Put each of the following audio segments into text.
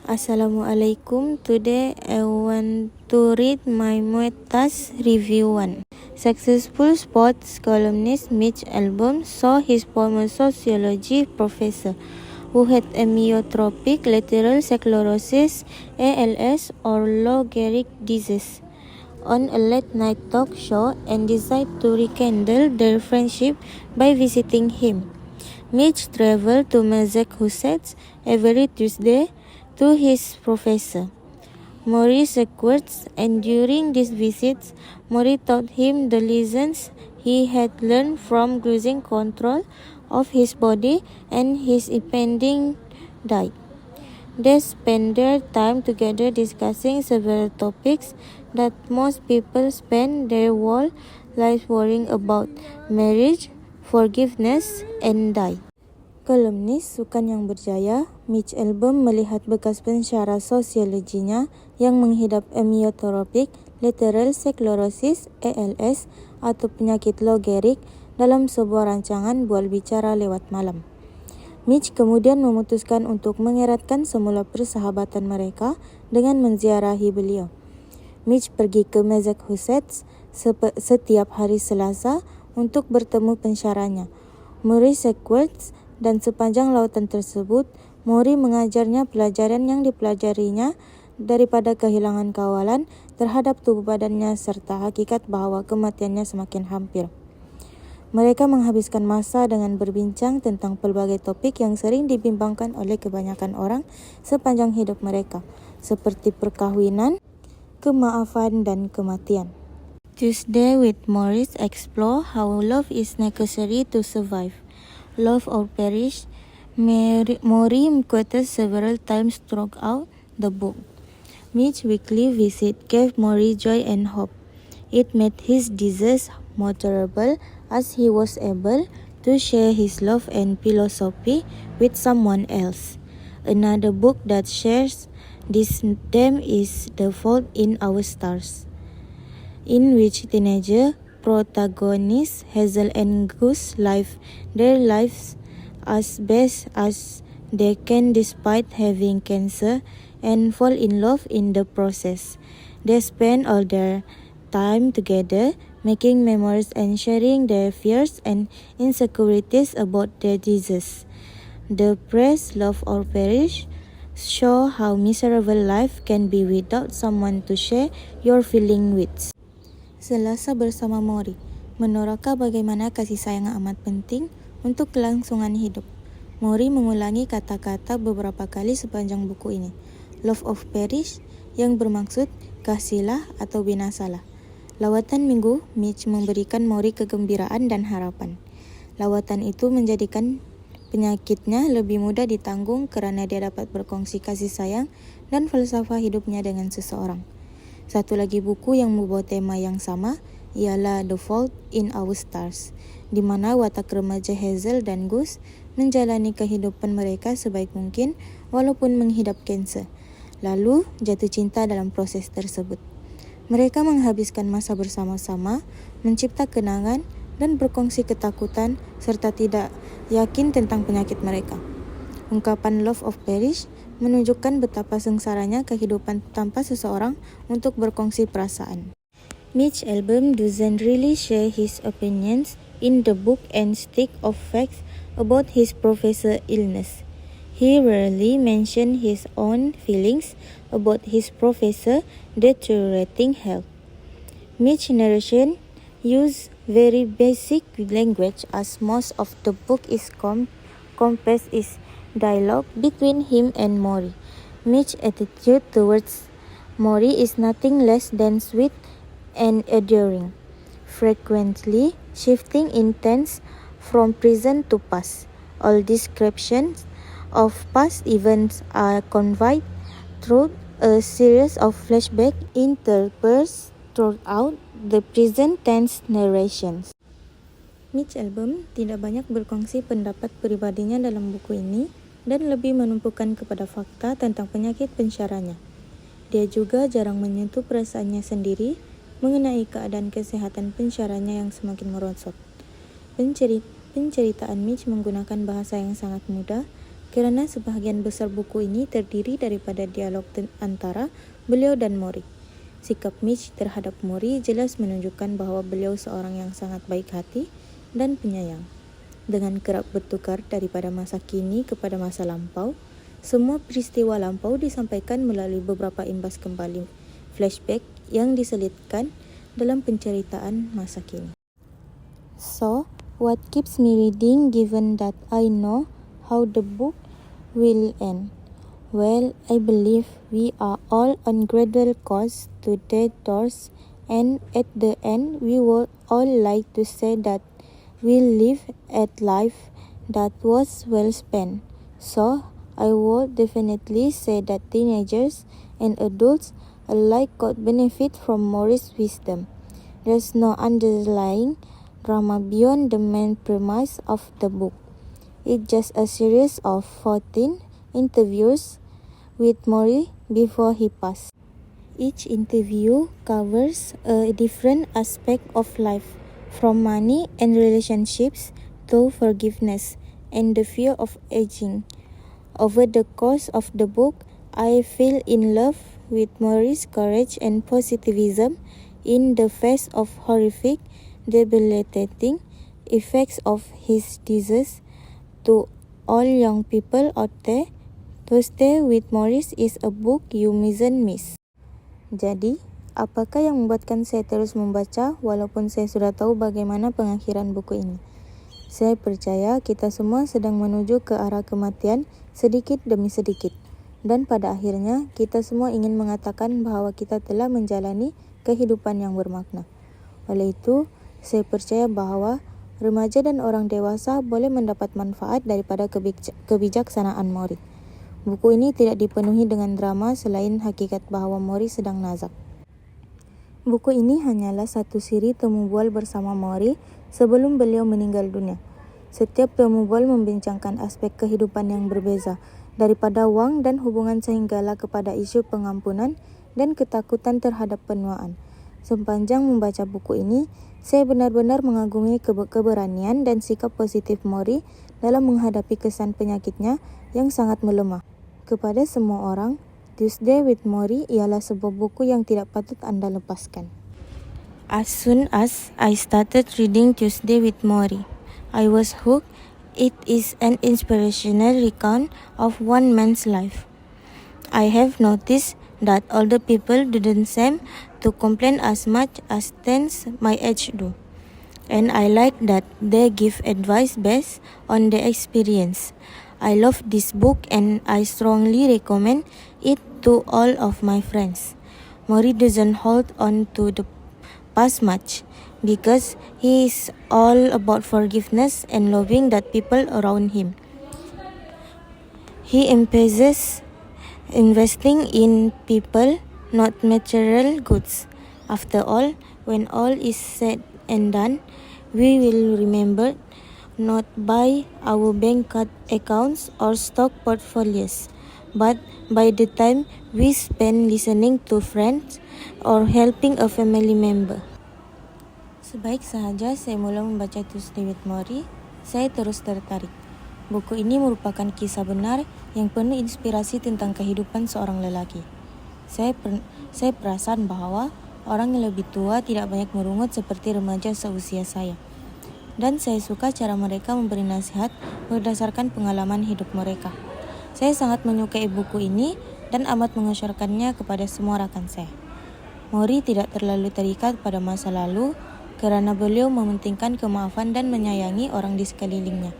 Assalamualaikum. Today I want to read my Muetas Review 1. Successful sports columnist Mitch Albom saw his former sociology professor, who had amyotrophic lateral sclerosis (ALS) or Lou Gehrig disease, on a late-night talk show and decided to rekindle their friendship by visiting him. Mitch traveled to Massachusetts every Tuesday to his professor, Maurice Sequarts, and during these visits, Maurice taught him the lessons he had learned from losing control of his body and his impending death. They spent their time together discussing several topics that most people spend their whole lives worrying about: marriage, forgiveness, and death. Kolumnis Sukan yang Berjaya, Mitch Albom melihat bekas pensyarah sosiologinya yang mengidap amyotrophic lateral sclerosis (ALS) atau penyakit Lou Gehrig dalam sebuah rancangan buat bicara lewat malam. Mitch kemudian memutuskan untuk mengeratkan semula persahabatan mereka dengan menziarahi beliau. Mitch pergi ke Massachusetts setiap hari Selasa untuk bertemu pensyarahnya, Maurice Sequarts, dan sepanjang lautan tersebut, Mori mengajarnya pelajaran yang dipelajarinya daripada kehilangan kawalan terhadap tubuh badannya serta hakikat bahwa kematiannya semakin hampir. Mereka menghabiskan masa dengan berbincang tentang pelbagai topik yang sering dibimbangkan oleh kebanyakan orang sepanjang hidup mereka, seperti perkahwinan, kemaafan, dan kematian. Tuesday with Maurice explore how love is necessary to survive. Love or perish, Mori quoted several times throughout the book. Mitch's weekly visit gave Mori joy and hope. It made his disease more tolerable as he was able to share his love and philosophy with someone else. Another book that shares this theme is The Fault in Our Stars, in which teenager protagonists Hazel and Gus live their lives as best as they can despite having cancer and fall in love in the process. They spend all their time together, making memories and sharing their fears and insecurities about their disease. The press, Love or Perish, show how miserable life can be without someone to share your feeling with. Selasa bersama Mori, meneraka bagaimana kasih sayang amat penting untuk kelangsungan hidup. Mori mengulangi kata-kata beberapa kali sepanjang buku ini. Love of Perish, yang bermaksud kasihlah atau binasalah. Lawatan minggu, Mitch memberikan Mori kegembiraan dan harapan. Lawatan itu menjadikan penyakitnya lebih mudah ditanggung kerana dia dapat berkongsi kasih sayang dan falsafah hidupnya dengan seseorang. Satu lagi buku yang membawa tema yang sama ialah The Fault in Our Stars, di mana watak remaja Hazel dan Gus menjalani kehidupan mereka sebaik mungkin walaupun menghidap kanser, lalu jatuh cinta dalam proses tersebut. Mereka menghabiskan masa bersama-sama, mencipta kenangan dan berkongsi ketakutan serta tidak yakin tentang penyakit mereka. Ungkapan Love of Perish menunjukkan betapa sengsaranya kehidupan tanpa seseorang untuk berkongsi perasaan. Mitch Albom doesn't really share his opinions in the book and stick of facts about his professor's illness. He rarely mentions his own feelings about his professor deteriorating health. Mitch's narration uses very basic language as most of the book is compressed is dialogue between him and Mori. Mitch's attitude towards Mori is nothing less than sweet and endearing, frequently shifting in tense from present to past. All descriptions of past events are conveyed through a series of flashbacks interspersed throughout the present tense narrations. Mitch Albom tidak banyak berkongsi pendapat pribadinya dalam buku ini dan lebih menumpukan kepada fakta tentang penyakit pensyarahnya. Dia juga jarang menyentuh perasaannya sendiri mengenai keadaan kesehatan pensyarahnya yang semakin merosot. Penceritaan Mitch menggunakan bahasa yang sangat mudah kerana sebahagian besar buku ini terdiri daripada dialog antara beliau dan Mori. Sikap Mitch terhadap Mori jelas menunjukkan bahawa beliau seorang yang sangat baik hati dan penyayang. Dengan kerap bertukar daripada masa kini kepada masa lampau, semua peristiwa lampau disampaikan melalui beberapa imbas kembali flashback yang diselitkan dalam penceritaan masa kini. So, what keeps me reading given that I know how the book will end? Well, I believe we are all on gradual course to their doors, and at the end we would all like to say that we live a life that was well spent. So, I would definitely say that teenagers and adults alike could benefit from Mori's wisdom. There's no underlying drama beyond the main premise of the book. It's just a series of 14 interviews with Mori before he passed. Each interview covers a different aspect of life, from money and relationships to forgiveness and the fear of aging. Over the course of the book, I fell in love with Mori's courage and positivism in the face of horrific, debilitating effects of his disease. To all young people out there, To Stay with Mori is a book you mustn't miss. Jadi, apakah yang membuatkan saya terus membaca walaupun saya sudah tahu bagaimana pengakhiran buku ini? Saya percaya kita semua sedang menuju ke arah kematian sedikit demi sedikit. Dan pada akhirnya, kita semua ingin mengatakan bahawa kita telah menjalani kehidupan yang bermakna. Oleh itu, saya percaya bahawa remaja dan orang dewasa boleh mendapat manfaat daripada kebijaksanaan Mori. Buku ini tidak dipenuhi dengan drama selain hakikat bahawa Mori sedang nazak. Buku ini hanyalah satu siri temu bual bersama Mori sebelum beliau meninggal dunia. Setiap temu bual membincangkan aspek kehidupan yang berbeza, daripada wang dan hubungan sehinggalah kepada isu pengampunan dan ketakutan terhadap penuaan. Sepanjang membaca buku ini, saya benar-benar mengagumi keberanian dan sikap positif Mori dalam menghadapi kesan penyakitnya yang sangat melemah. Kepada semua orang, Tuesday with Mori ialah sebuah buku yang tidak patut anda lepaskan. As soon as I started reading Tuesday with Mori, I was hooked. It is an inspirational recount of one man's life. I have noticed that older people didn't seem to complain as much as teens my age do. And I like that they give advice based on their experience. I love this book and I strongly recommend it to all of my friends. Mori doesn't hold on to the past much because he is all about forgiveness and loving that people around him. He emphasizes investing in people, not material goods. After all, when all is said and done, we will remember not by our bank accounts or stock portfolios, but by the time we spend listening to friends or helping a family member. Sebaik sahaja saya mula membaca Tuesday with Mori, saya terus tertarik. Buku ini merupakan kisah benar yang penuh inspirasi tentang kehidupan seorang lelaki. Saya perasan bahawa orang yang lebih tua tidak banyak merungut seperti remaja seusia saya. Dan saya suka cara mereka memberi nasihat berdasarkan pengalaman hidup mereka. Saya sangat menyukai buku ini dan amat mengesyorkannya kepada semua rakan saya. Mori tidak terlalu terikat pada masa lalu kerana beliau mementingkan kemaafan dan menyayangi orang di sekelilingnya.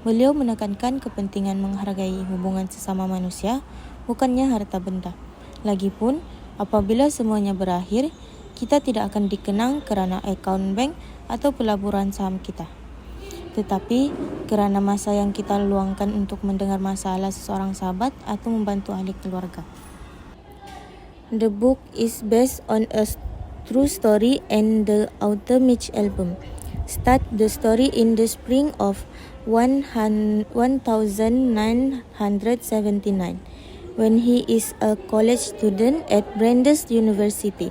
Beliau menekankan kepentingan menghargai hubungan sesama manusia, bukannya harta benda. Lagipun, apabila semuanya berakhir, kita tidak akan dikenang kerana akaun bank atau pelaburan saham kita, tetapi kerana masa yang kita luangkan untuk mendengar masalah seseorang sahabat atau membantu ahli keluarga. The book is based on a true story and the author Mitch Albom start the story in the spring of 1979 when he is a college student at Brandeis University.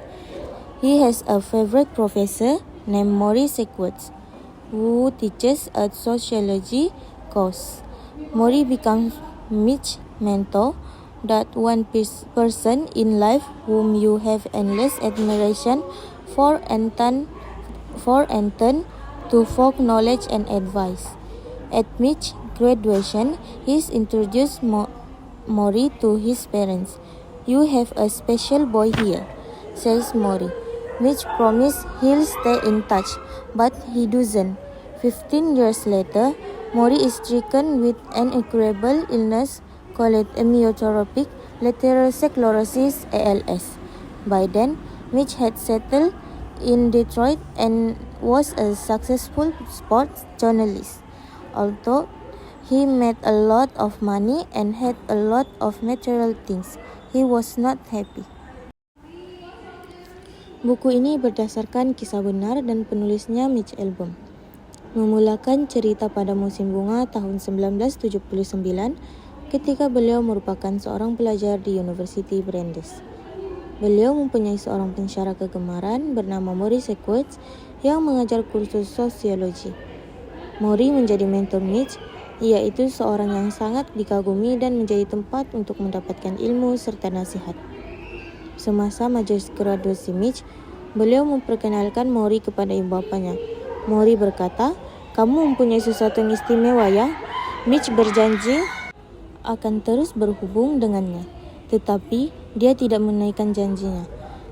He has a favorite professor named Mori Sequoias, who teaches a sociology course. Mori becomes Mitch's mentor, that one person in life whom you have endless admiration for and turn to folk knowledge and advice. At Mitch's graduation, he introduced Mori to his parents. "You have a special boy here," says Mori. Mitch promised he'll stay in touch, but he doesn't. 15 years later, Mori is stricken with an incurable illness called amyotrophic lateral sclerosis (ALS). By then, Mitch had settled in Detroit and was a successful sports journalist. Although he made a lot of money and had a lot of material things, he was not happy. Buku ini berdasarkan kisah benar dan penulisnya Mitch Albom. Memulakan cerita pada musim bunga tahun 1979 ketika beliau merupakan seorang pelajar di University Brandeis. Beliau mempunyai seorang pensyarah kegemaran bernama Maurice Sequoias yang mengajar kursus sosiologi. Mori menjadi mentor Mitch, yaitu seorang yang sangat dikagumi dan menjadi tempat untuk mendapatkan ilmu serta nasihat. Semasa majlis graduasi Mitch, beliau memperkenalkan Mori kepada ibu bapanya. Mori berkata, "Kamu mempunyai sesuatu yang istimewa ya." Mitch berjanji akan terus berhubung dengannya, tetapi dia tidak menaikkan janjinya.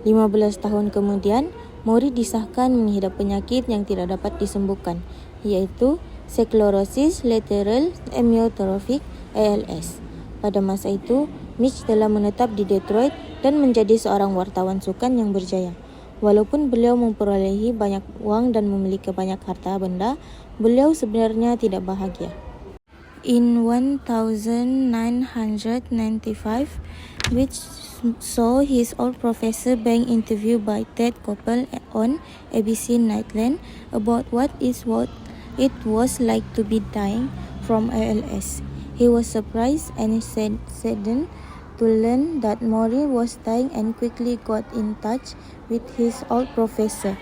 15 tahun kemudian, Mori disahkan mengidap penyakit yang tidak dapat disembuhkan, yaitu sklerosis lateral amyotrophic (ALS). Pada masa itu, Mitch telah menetap di Detroit dan menjadi seorang wartawan sukan yang berjaya. Walaupun beliau memperolehi banyak uang dan memiliki banyak harta benda, beliau sebenarnya tidak bahagia. In 1995, Mitch saw his old professor being interviewed by Ted Koppel on ABC Nightline about what it was like to be dying from ALS. He was surprised and saddened to learn that Mori was dying and quickly got in touch with his old professor.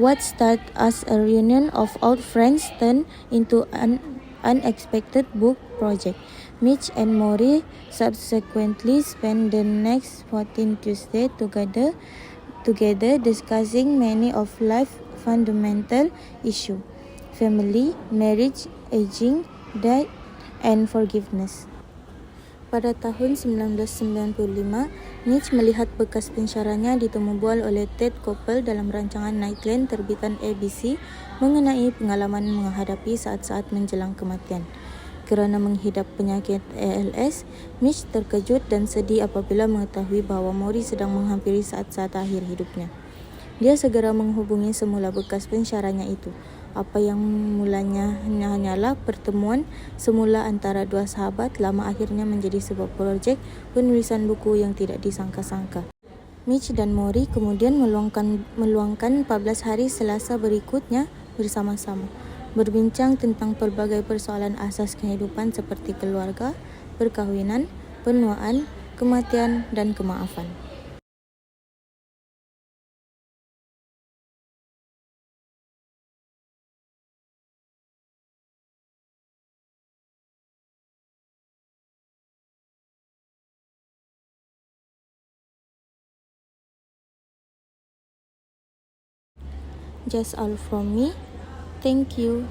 What started as a reunion of old friends turned into an unexpected book project. Mitch and Mori subsequently spent the next 14 Tuesdays together discussing many of life's fundamental issues: family, marriage, aging, death, and forgiveness. Pada tahun 1995, Mitch melihat bekas pensyarahnya ditemu bual oleh Ted Koppel dalam rancangan Nightline terbitan ABC mengenai pengalaman menghadapi saat-saat menjelang kematian. Kerana menghidap penyakit ALS, Mitch terkejut dan sedih apabila mengetahui bahawa Mori sedang menghampiri saat-saat akhir hidupnya. Dia segera menghubungi semula bekas pensyarahnya itu. Apa yang mulanya hanyalah pertemuan semula antara dua sahabat lama akhirnya menjadi sebuah projek penulisan buku yang tidak disangka-sangka. Mitch dan Mori kemudian meluangkan 14 hari Selasa berikutnya bersama-sama, berbincang tentang pelbagai persoalan asas kehidupan seperti keluarga, perkahwinan, penuaan, kematian, dan kemaafan. Just all from me. Thank you.